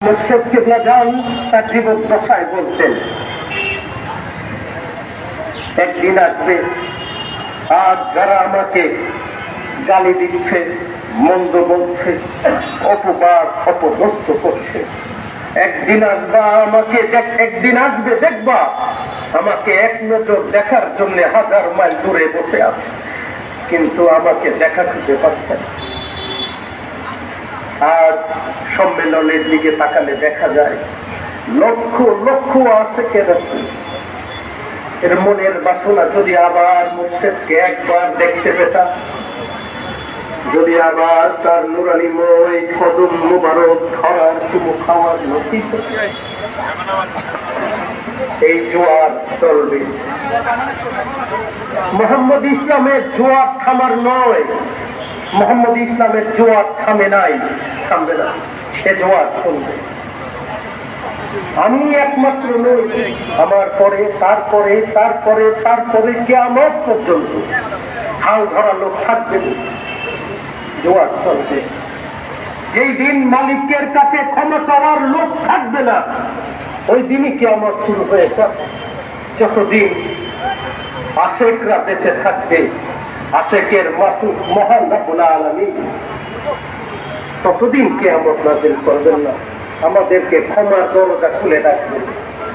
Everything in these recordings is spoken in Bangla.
মুর্শিদ কিবলা জান তার জীবন দশায় বলছেন, একদিন আসবে আজ যারা আমাকে গালি দিচ্ছে, মন্দ বলছে, অপবাদ অপদস্থ করছে, একদিন আসবে দেখবা আমাকে এক নজর দেখার জন্য 1000 মাইল দূরে বসে আছে, কিন্তু আমাকে দেখা খুঁজে পাচ্ছে না। আজ সম্মেলনের দিকে তাকালে দেখা যায় লক্ষ লক্ষ আশিকে রাসূল এর মনের বাসনা যদি আবার মুর্শিদকে একবার দেখতে পেতাম, যদি আবার তার নুরানিময় কদম মুবারক ধরার চুমু খাওয়ার নসিব হতো, এই জোয়ার চলবে। মোহাম্মদ ইসলামের জোয়ার থামার নয়, মোহাম্মদ ইসলামের জোয়ার থামে নাই, থামবে না, এ জোয়ার চলবে। আমি একমাত্র নই, আমার পরে তারপরে তারপরে তারপরে কিয়ামত পর্যন্ত হাল ধরা লোক থাকবে, জোয়ার চলবে। যেই দিন মালিকের কাছে ক্ষমা চাওয়ার লোক থাকবে না, ওই দিনই কিয়ামত শুরু হয়ে যাবে। যতদিন আশেকরা বেঁচে থাকবে, আশেকের মাসুক মহান রব্বুল আলামিন ততদিন কিয়ামত নাযিল করবেন না, আমাদেরকে ক্ষমার দরজা খুলে রাখবেন।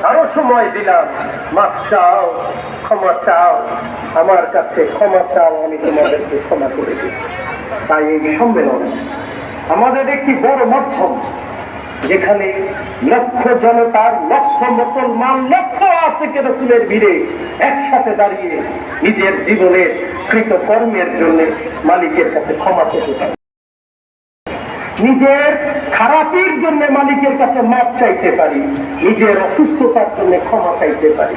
আরো সময় দিলাম, মাফ চাও, ক্ষমা চাও, আমার কাছে ক্ষমা চাও, আমি তোমাদেরকে ক্ষমা করে দিই। তাই এই সম্মেলন আমাদের একটি বড় মাধ্যম, যেখানে লক্ষ জনতার, লক্ষ মুসলমান, লক্ষ আশিকে রাসূলের ভিড়ে একসাথে দাঁড়িয়ে নিজের জীবনের কৃতকর্মের জন্য মালিকের কাছে ক্ষমা চেতে পারে, নিজের খারাপির জন্য মালিকের কাছে মাপ চাইতে পারি, নিজের অসুস্থতার জন্য ক্ষমা চাইতে পারি,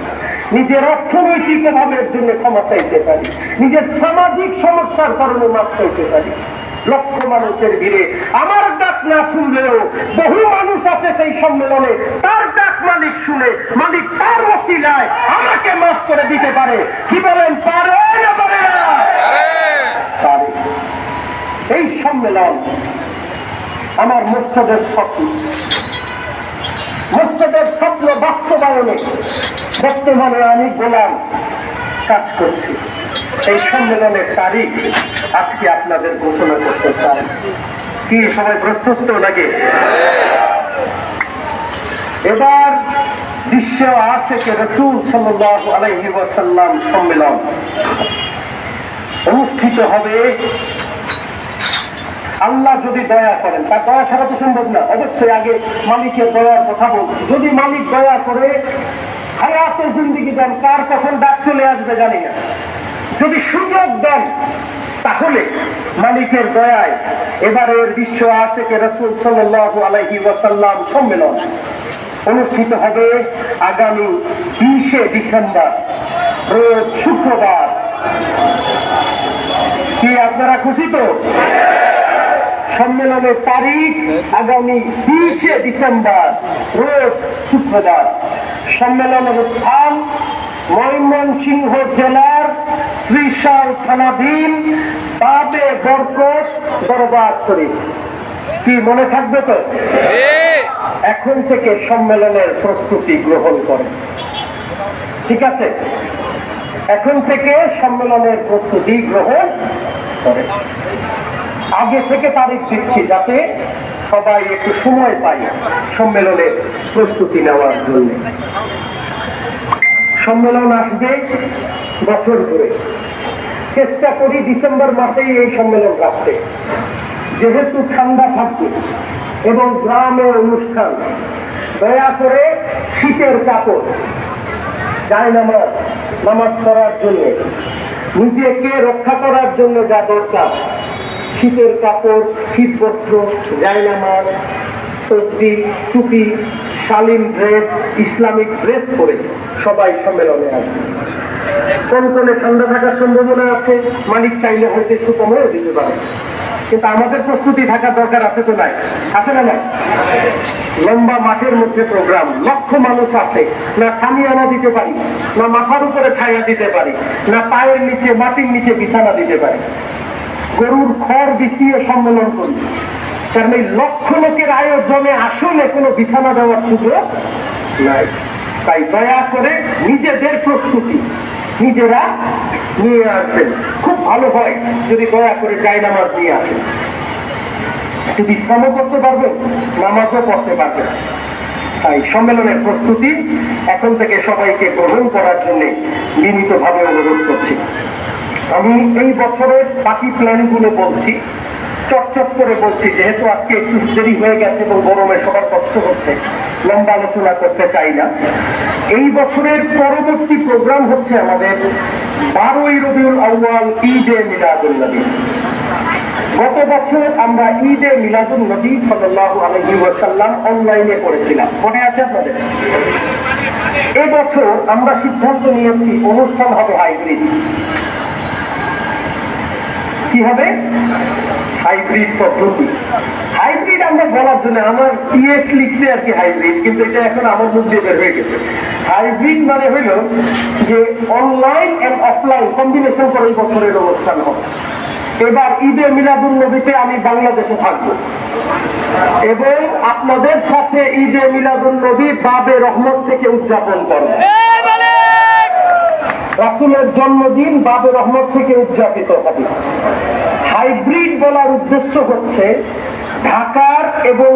নিজের অর্থনৈতিক অভাবের জন্য ক্ষমা চাইতে পারি, নিজের সামাজিক সমস্যার কারণে মাপ চাইতে পারি। লক্ষ মানুষের ভিড়ে আমার ডাক না শুনলেও বহু মানুষ আছে সেই সম্মেলনে, তার ডাক মালিক শুনে মালিক তার ওসিলায় আমাকে মাফ করে দিতে পারে। কি বলেন, পারে না পারে না? পারে। এই সম্মেলন আমার মুর্শিদের স্বপ্ন, মুর্শিদের স্বপ্ন বাস্তবায়নে বর্তমানে আমি গোলাম কাজ করছি। এই সম্মেলনের তারিখ আজকে আপনাদের ঘোষণা করতে চাই। কি সবাই প্রস্তুত লাগে? এবার বিশ্ব আশিকে রাসূল সাল্লাল্লাহু আলাইহি ওয়াসাল্লাম সম্মেলন অনুষ্ঠিত হবে। আল্লাহ যদি দয়া করেন, তার দয়া ছাড়া তো সম্ভব না, অবশ্যই আগে মালিকের দয়ার কথা বলছি। যদি মালিক দয়া করে হায়াতে জিন্দেগি দেন, কার কখন ডাক চলে আসবে জানি না, যদি সুযোগ দেন তাহলে মালিকের দয়ায় এবারের বিশ্ব আশিকে রাসূল সাল্লাল্লাহু আলাইহি ওয়াসাল্লাম সম্মেলন অনুষ্ঠিত হবে আগামী 20 ডিসেম্বর রোজ শুক্রবার। কি আপনারা খুশি তো? সম্মেলনের তারিখ আগামী 20 ডিসেম্বর রোজ শুক্রবার। সম্মেলনের স্থান ময়মনসিংহ জেলার ত্রিশাল থানাধীন বাবে বরকত দরবার শরীফ। কি মনে থাকবে তো? এখন থেকে সম্মেলনের প্রস্তুতি গ্রহণ করে, ঠিক আছে? এখন থেকে সম্মেলনের প্রস্তুতি গ্রহণ করে। আগে থেকে তারিখ দিচ্ছি যাতে সবাই একটু সময় পায় সম্মেলনের প্রস্তুতি নেওয়ার জন্য। সম্মেলন আসবে বছর ধরে, চেষ্টা করি ডিসেম্বর মাসেই এই সম্মেলন রাখতে, যেহেতু ঠান্ডা থাকবে এবং গ্রামে অনুষ্ঠান। দয়া করে শীতের কাপড়, জায়নামাজ, নামাজ পড়ার জন্য, নিজেকে রক্ষা করার জন্য যা দরকার, শীতের কাপড়, শীত বস্ত্র, জায়নামাজ, তসবিহ, টুপি, শালীন ড্রেস, ইসলামিক ড্রেস পরে সবাই সম্মেলনে আসবে। কোন কোনে ঠান্ডা থাকার সম্ভাবনা আছে, মালিক চাইলে হয়তো একটু কমেও দিতে পারে, কিন্তু আমাদের প্রস্তুতি থাকার দরকার আছে তো? নাই, আছে না? নাই। লম্বা মাঠের মধ্যে প্রোগ্রাম, লক্ষ মানুষ আছে, না সামিয়ানা দিতে পারি, না মাথার উপরে ছায়া দিতে পারি, না পায়ের নিচে মাটির নিচে বিছানা দিতে পারি। গরুর খড় বিছিয়ে সম্মেলন করি, কারণ এই লক্ষ লোকের আয়োজনে আসলে কোনো বিছানা দেওয়ার সুযোগ নাই। তাই দয়া করে নিজেদের প্রস্তুতি নিজেরা নিয়ে আসবেন। খুব ভালো হয় যদি দয়া করে জায়নামাজ নিয়ে আসেন, একটু বিশ্রামও করতে পারবেন, নামাজও পড়তে পারবেন। তাই সম্মেলনের প্রস্তুতি এখন থেকে সবাইকে গ্রহণ করার জন্য বিনীতভাবে অনুরোধ করছি। আমি এই বছরের বাকি প্ল্যানগুলো বলছি, চটচট করে বলছি, যেহেতু আজকে একটু দেরি হয়ে গেছে এবং গরমে সবার কষ্ট হচ্ছে, লম্বা আলোচনা করতে চাই না। এই বছরের পরবর্তী প্রোগ্রাম হচ্ছে আমাদের 12ই রবিউল আউয়াল ঈদে মিলাদুন নবী। গত বছর আমরা ঈদে মিলাদুন নবী সাল্লাল্লাহু আলাইহি ওয়াসাল্লাম অনলাইনে করেছিলাম, মনে আছে আপনাদের? এবছর আমরা সিদ্ধান্ত নিয়েছি অনুষ্ঠান হবে হাইব্রিড। কি হবে? হাইব্রিড পদ্ধতি। হাইব্রিড আমরা বলার জন্য আমার ইএস লিখছে আর কি হাইব্রিড, কিন্তু এটা এখন আমার মুখ দিয়ে বের হয়ে গেছে। হাইব্রিড মানে হইল যে অনলাইন এন্ড অফলাইন কম্বিনেশন করে এই বছরের অনুষ্ঠান হবে। এবার ঈদে মিলাদুন নবীতে আমি বাংলাদেশে থাকবো এবং আপনাদের সাথে ঈদে মিলাদুন নবী বাবে রহমত থেকে উদযাপন করবো। রাসূলের জন্মদিন বাবে রহমত থেকে উদযাপিত হবে। হাইব্রিড বলার উদ্দেশ্য হচ্ছে ঢাকা এবং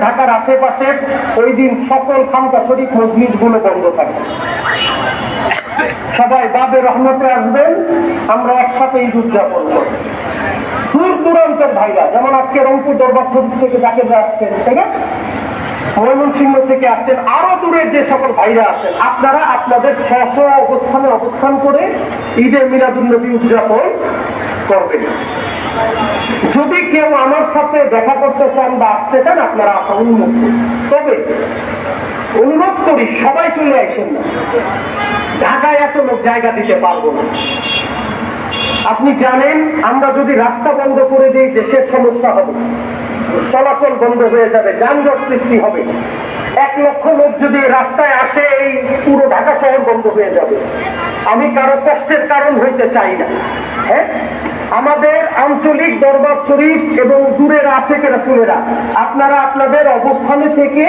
ঢাকার আশেপাশের ওই দিন সকল খানকা শরীফ মসজিদগুলো বন্ধ থাকবে। সবাই বাবে রহমতে আসবেন, আমরা একসাথে ঈদ উদযাপন করব। দূর দূরান্তের ভাইরা, যেমন আজকে রংপুর দরবার শরীফ থেকে যাকে আসছেন, তাই না, ময়মনসিংহ থেকে আসছেন, আরো দূরের যে সকল ভাইরা আছেন, আপনারা আপনাদের স্ব অবস্থানে অবস্থান করে ঈদে মিলাদুন নবী উদযাপন করবেন। যদি কেউ আমার সাথে দেখা করতে চান বা আসতে চান, আপনারা আসা উন্মুক্ত। তবে অনুরোধ করি সবাই চলে আসেন না, ঢাকায় এত লোক জায়গা দিতে পারবো না। আপনি জানেন আমরা যদি রাস্তা বন্ধ করে দিই দেশের সমস্যা হবে, চলাচল বন্ধ হয়ে যাবে, যানজট সৃষ্টি হবে। 1 লক্ষ লোক যদি রাস্তায় আসে, এই পুরো ঢাকা শহর বন্ধ হয়ে যাবে। আমি কারো কষ্টের কারণ হইতে চাই না। হ্যাঁ, আমাদের আঞ্চলিক দরবার শরীফ এবং দূরের আশেকে রাসূলেরা, আপনারা আপনাদের অবস্থানে থেকে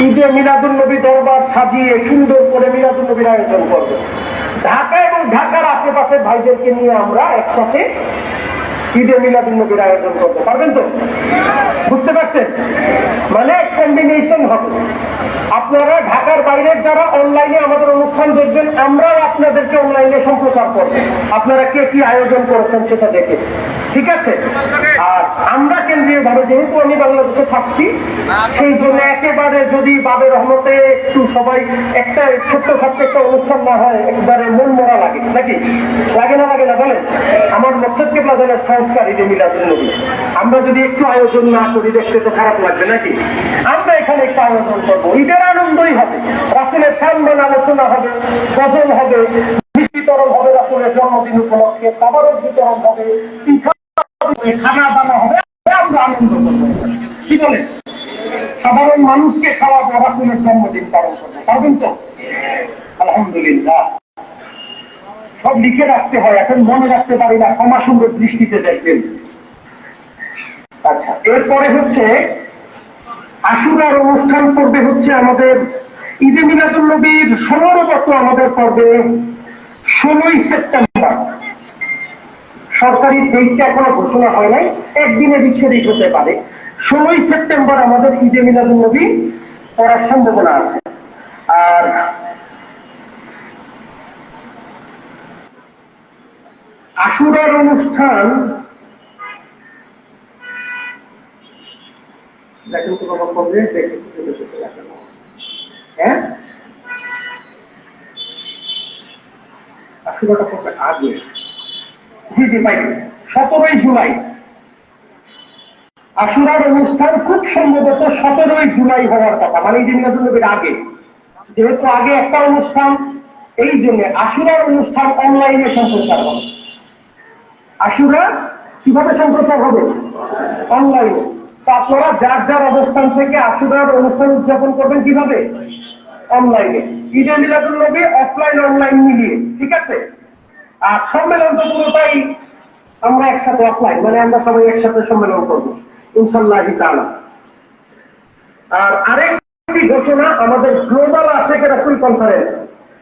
ঈদে মিলাদুন নবী দরবার সাজিয়ে সুন্দর করে মিলাদুন নবীর আয়োজন করবে। ঢাকা এবং ঢাকার আশেপাশের ভাইদেরকে নিয়ে আমরা একসাথে ঈদে মিলাদুন নবীর আয়োজন করতে পারবেন তো? বুঝতে পারছেন? মানে কম্বিনেশন হবে। আপনারা ঢাকার বাইরের যারা অনলাইনে আমাদের অনুষ্ঠান দেখবেন, আমরাও আপনাদেরকে অনলাইনে সম্প্রচার করব। আপনারা কে কি আয়োজন করেছেন সেটা দেখে, ঠিক আছে? আর আমরা কেন্দ্রীয় ভাবে, যেহেতু আমি বাংলাদেশে থাকছি, সেই জন্য একেবারে যদি বাবে রহমতে একটু সবাই একটা ছোট্ট একটা অনুষ্ঠান না হয়, একবারে মন মরা লাগে, নাকি লাগে না? লাগে না বলেন? আমার মকসদ কেবলা জানার সংস্কার ঈদে মিলাদুন নবী। আমরা যদি একটু আয়োজন না করি, দেখতে তো খারাপ লাগবে নাকি? আমরা এখানে একটু আয়োজন করবো, ঈদের আনন্দই হবে। রাসূলের সম্মান আলোচনা হবে, গজল হবে, বিতরণ হবে রাসূলের জন্মদিন উপলক্ষে, খাবারের বিতরণ হবে, খানা দানা হবে, আমরা আনন্দ করবো। কি বলে? সাধারণ মানুষকে খাওয়াবো, রাসূলের জন্মদিন পালন করবো। পারবেন তো? আলহামদুলিল্লাহ। সব লিখে রাখতে হয়, এখন মনে রাখতে পারি না, ক্ষমা সুন্দর দৃষ্টিতে দেখবেন। আচ্ছা, এরপরে হচ্ছে আশুরার অনুষ্ঠান করবে হচ্ছে আমাদের ঈদে মিলাদুন নবীর সম্ভবত আমাদের করবে 16ই সেপ্টেম্বর। সরকারি ডেটটা এখনো ঘোষণা হয় নাই, একদিনে বিচ্ছেদিত হতে পারে। 16ই সেপ্টেম্বর আমাদের ঈদে মিলাদুন নবী করার সম্ভাবনা আছে। আর আশুরার অনুষ্ঠান দেখেন তো বাবা কবে, হ্যাঁ, আশুরাটা কবে? আগে, জি জি পাই, 17ই জুলাই। আশুরার অনুষ্ঠান খুব সম্ভবত 17ই জুলাই হওয়ার কথা, মানে ঈদে মিলাদুন নবীর আগে। যেহেতু আগে একটা অনুষ্ঠান, এই জন্য আশুরার অনুষ্ঠান অনলাইনে সম্প্রচার হবে। আশুরা কিভাবে সম্প্রচার হবে? অনলাইনে। তো আপনারা যার যার অবস্থান থেকে আশুরার অনুষ্ঠান উদযাপন করবেন কিভাবে? অনলাইনে। ঈদে মিলাদুন নবী অফলাইন অনলাইন মিলিয়ে, ঠিক আছে? আর সম্মেলন তো পুরোটাই আমরা একসাথে অফলাইন, মানে আমরা সবাই একসাথে সম্মেলন করবো ইনশাআল্লাহ তাআলা। আর আরেকটি ঘোষণা, আমাদের গ্লোবাল আশেখ রাসূল কনফারেন্স,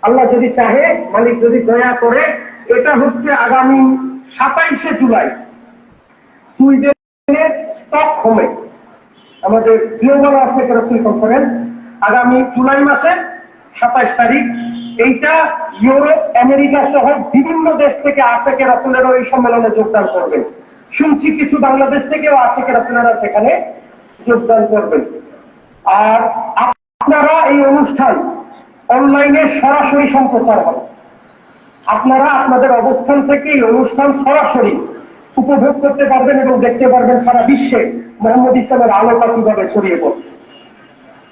আল্লাহ যদি চাহে, মালিক যদি দয়া করে, এটা হচ্ছে আগামী 27শে জুলাই সুইডেনের স্টকহোমে আমাদের গ্লোবাল আশেখ রাসূল কনফারেন্স, আগামী জুলাই মাসের 27 তারিখ। এইটা ইউরোপ, আমেরিকা সহ বিভিন্ন দেশ থেকে আশেখ রাসূলেরও এই সম্মেলনে যোগদান করবেন। শুনছি কিছু বাংলাদেশ থেকেও আশেখ রাসূলেরা সেখানে যোগদান করবেন। আর আপনারা এই অনুষ্ঠান অনলাইনে সরাসরি সম্প্রচার হবে। আপনারা আপনাদের অবস্থান থেকে এই অনুষ্ঠান সরাসরি উপভোগ করতে পারবেন এবং দেখতে পারবেন সারা বিশ্বে মোহাম্মদ ইসলামের আলোটা কিভাবে ছড়িয়ে পড়ছে।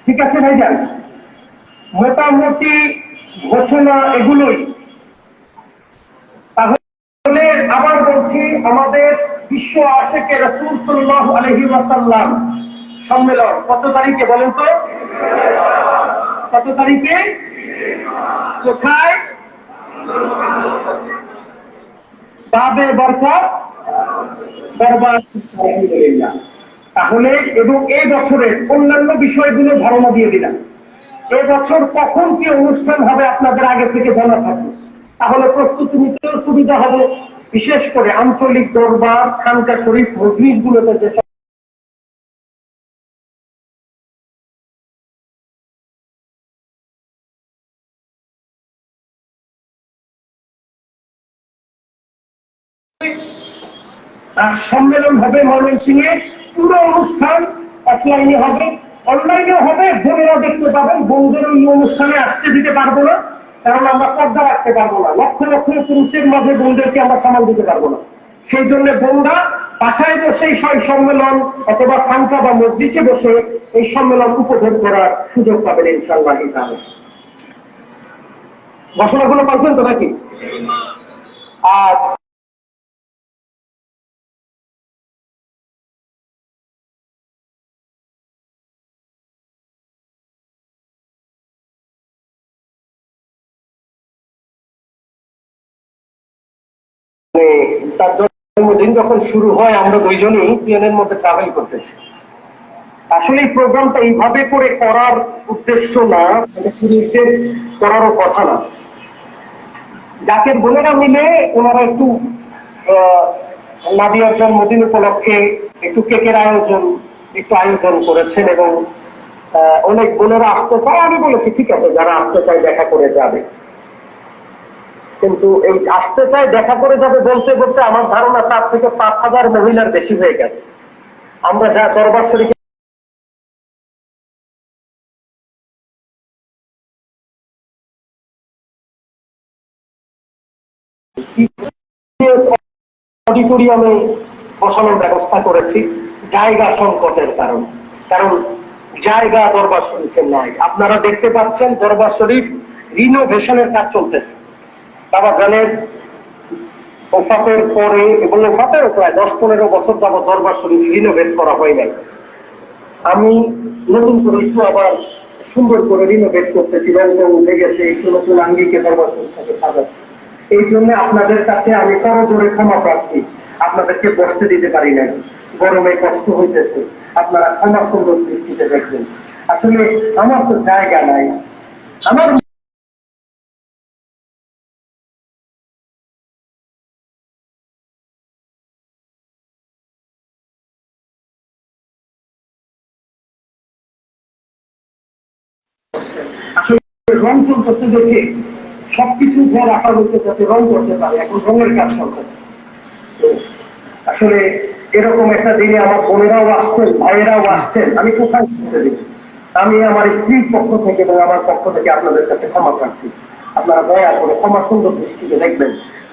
ঠিক আছে ভাইজান, মোটামুটি ঘোষণা এগুলোই। তাহলে আবার বলছি, আমাদের বিশ্ব আশেকে রাসূল সাল্লাল্লাহু আলাইহি ওয়াসাল্লাম সম্মেলন কত তারিখে বলেন তো? কত তারিখে? কোথায়? বাবে বরকত দরবার। তাহলে এবং এই বছরের অন্যান্য বিষয়গুলো ধারণা দিয়ে দিলাম। এবছর কখন কি অনুষ্ঠান হবে আপনাদের আগে থেকে জানা থাকবে, তাহলে প্রস্তুতি নিতেও সুবিধা হবে। বিশেষ করে আঞ্চলিক দরবার, খানকা শরীফ, মসজিদ গুলোতে যে সম্মেলন হবে ময়মনসিংহে, পুরো অনুষ্ঠান অফলাইনে হবে, অনলাইনেও হবে। বোনেরা দেখতে পাবেন। বোনদের ওই অনুষ্ঠানে আসতে দিতে পারবো না, কারণ আমরা পর্দা রাখতে পারবো না। লক্ষ লক্ষ পুরুষের মাঝে বোনদেরকে আমরা সামাল দিতে পারবো না। সেই জন্য বোনরা বাসায় বসে এই সম্মেলন অথবা খানকা বা মসজিদে বসে এই সম্মেলন উপভোগ করার সুযোগ পাবেন ইনশাআল্লাহ তাআলা। ঘোষণাগুলো পাচ্ছেন তো নাকি? আর তার জন্মদিন যখন শুরু হয়, আমরা দুইজনই প্লেনের মধ্যে ট্রাভেল করতেছি। আসলে এই প্রোগ্রামটা এইভাবে করে করার উদ্দেশ্য না, শুরুতে করারও কথা না। জাকের বোনেরা মিলে ওনারা একটু নাদিয়ার জন্মদিন উপলক্ষে একটু কেকের আয়োজন করেছেন এবং অনেক বোনেরা আসতে চায়। আমি বলেছি ঠিক আছে, যারা আসতে চায় দেখা করে যাবে। কিন্তু এই আসতে চায় দেখা করে যাবে বলতে বলতে আমার ধারণা 4 থেকে 5,000 মহিলার বেশি হয়ে গেছে। আমরা যা দরবার শরীফ অডিটোরিয়ামে বসানোর ব্যবস্থা করেছি জায়গা সংকটের কারণে। কারণ জায়গা দরবার শরীফের নাই। আপনারা দেখতে পাচ্ছেন দরবার শরীফ রিনোভেশনের কাজ চলতেছে। বাবা জানেন ওফাতের পরে এবং ওফাতেরও প্রায় 10-15 বছর যাবত দরবার শরীফ রিনোভেট করা হয় নাই। আমি নতুন করে একটু আবার সুন্দর করে রিনোভেট করতেছি, রঙ উঠে গেছে, একটু নতুন আঙ্গিকে দরবার শরীফটাকে সাজাচ্ছি। এই জন্য আপনাদের কাছে আমি করজোরে ক্ষমা প্রার্থী, আপনাদেরকে বসতে দিতে পারি নাই, গরমে কষ্ট হইতেছে, আপনারা ক্ষমা সুন্দর দৃষ্টিতে দেখবেন। আসলে আমার তো জায়গা নাই। আমার আসলে রং করতে দেখে সবকিছু যা রাখা হচ্ছে যাতে রং করতে পারে, এখন রঙের কাজ চলতেছে। আসলে এরকম একটা দিনে আমার বোনেরাও আসছেন, ভাইয়েরাও আসছেন, আমি কোথায় শুনতে দিই। আমি আমার স্ত্রীর পক্ষ থেকে এবং আমার পক্ষ থেকে আপনাদের কাছে ক্ষমা প্রার্থী। আপনারা দয়া করে ক্ষমা সুন্দর দৃষ্টিতে দেখবেন।